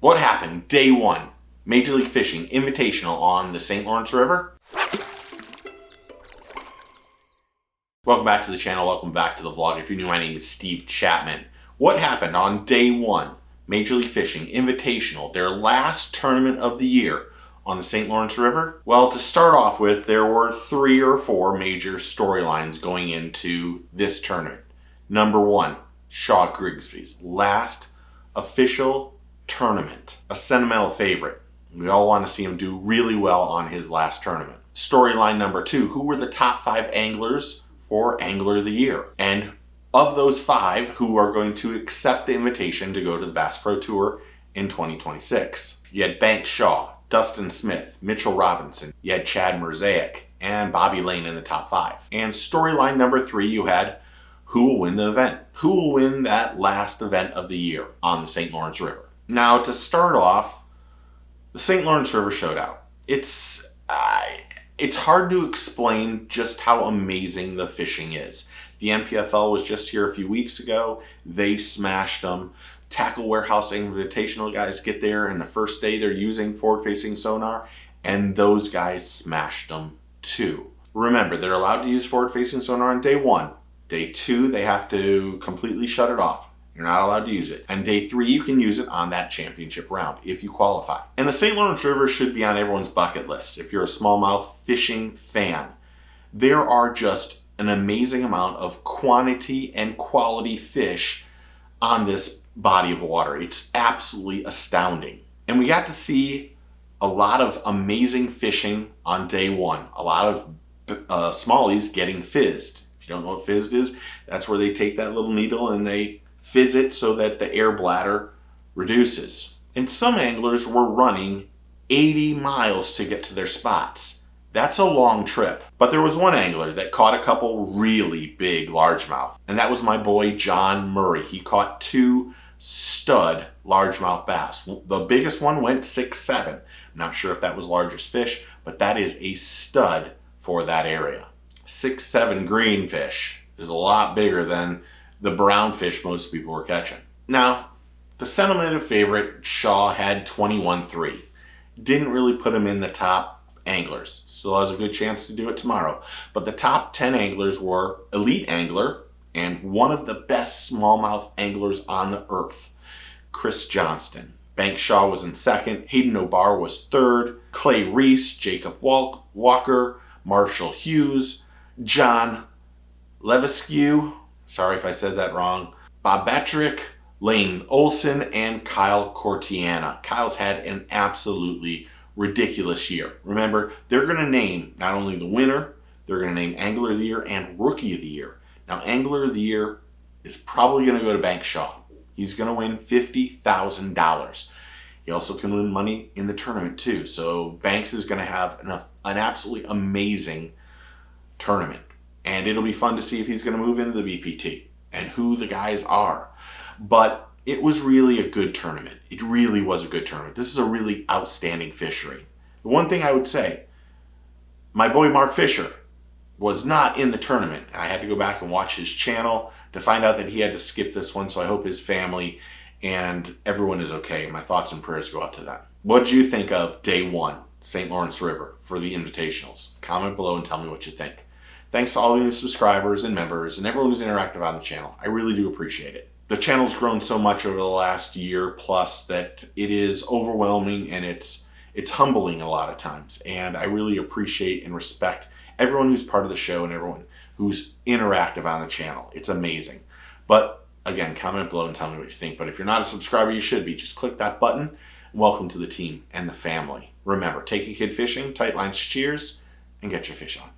What happened day one, Major League Fishing Invitational on the St. Lawrence River? Welcome back to the channel, welcome back to the vlog. If you're new, my name is Steve Chapman. What happened on day one, Major League Fishing Invitational, their last tournament of the year on the St. Lawrence River? Well, to start off with, there were 3 or 4 major storylines going into this tournament. Number 1, Shaw Grigsby's last official tournament. A sentimental favorite. We all want to see him do really well on his last tournament. Storyline number 2, who were the top 5 anglers for Angler of the Year? And of those 5, who are going to accept the invitation to go to the Bass Pro Tour in 2026? You had Banks Shaw, Dustin Smith, Mitchell Robinson, you had Chad Mosaic, and Bobby Lane in the top 5. And storyline number 3, you had who will win the event? Who will win that last event of the year on the St. Lawrence River? Now, to start off, the St. Lawrence River Showdown. It's hard to explain just how amazing the fishing is. The MPFL was just here a few weeks ago. They smashed them. Tackle Warehouse Invitational guys get there, and the first day they're using forward-facing sonar, and those guys smashed them too. Remember, they're allowed to use forward-facing sonar on day 1. Day 2, they have to completely shut it off. You're not allowed to use it. And day 3, you can use it on that championship round if you qualify. And the St. Lawrence River should be on everyone's bucket list. If you're a smallmouth fishing fan, there are just an amazing amount of quantity and quality fish on this body of water. It's absolutely astounding. And we got to see a lot of amazing fishing on day 1. A lot of smallies getting fizzed. If you don't know what fizzed is, that's where they take that little needle and they fizz it so that the air bladder reduces. And some anglers were running 80 miles to get to their spots. That's a long trip. But there was one angler that caught a couple really big largemouth, and that was my boy John Murray. He caught 2 stud largemouth bass. The biggest one went 6'7". I'm not sure if that was largest fish, but that is a stud for that area. 6'7" green fish is a lot bigger than the brown fish most people were catching. Now, the sentimental favorite, Shaw, had 21-3. Didn't really put him in the top anglers. Still has a good chance to do it tomorrow. But the top 10 anglers were elite angler and one of the best smallmouth anglers on the earth, Chris Johnston. Banks Shaw was in 2nd. Hayden O'Barr was 3rd. Clay Reese, Jacob Walker, Marshall Hughes, John Levesque, sorry if I said that wrong, Bob Batrick, Lane Olson, and Kyle Cortiana. Kyle's had an absolutely ridiculous year. Remember, they're going to name not only the winner, they're going to name Angler of the Year and Rookie of the Year. Now, Angler of the Year is probably going to go to Banks Shaw. He's going to win $50,000. He also can win money in the tournament too. So Banks is going to have an absolutely amazing tournament. And it'll be fun to see if he's going to move into the BPT and who the guys are. But it was really a good tournament. It really was a good tournament. This is a really outstanding fishery. The one thing I would say, my boy Mark Fisher was not in the tournament. I had to go back and watch his channel to find out that he had to skip this one, so I hope his family and everyone is okay. My thoughts and prayers go out to them. What did you think of day 1, St. Lawrence River, for the Invitationals? Comment below and tell me what you think. Thanks to all of you subscribers and members and everyone who's interactive on the channel. I really do appreciate it. The channel's grown so much over the last year plus that it is overwhelming and it's humbling a lot of times. And I really appreciate and respect everyone who's part of the show and everyone who's interactive on the channel. It's amazing. But again, comment below and tell me what you think. But if you're not a subscriber, you should be. Just click that button. Welcome to the team and the family. Remember, take a kid fishing, tight lines, cheers, and get your fish on.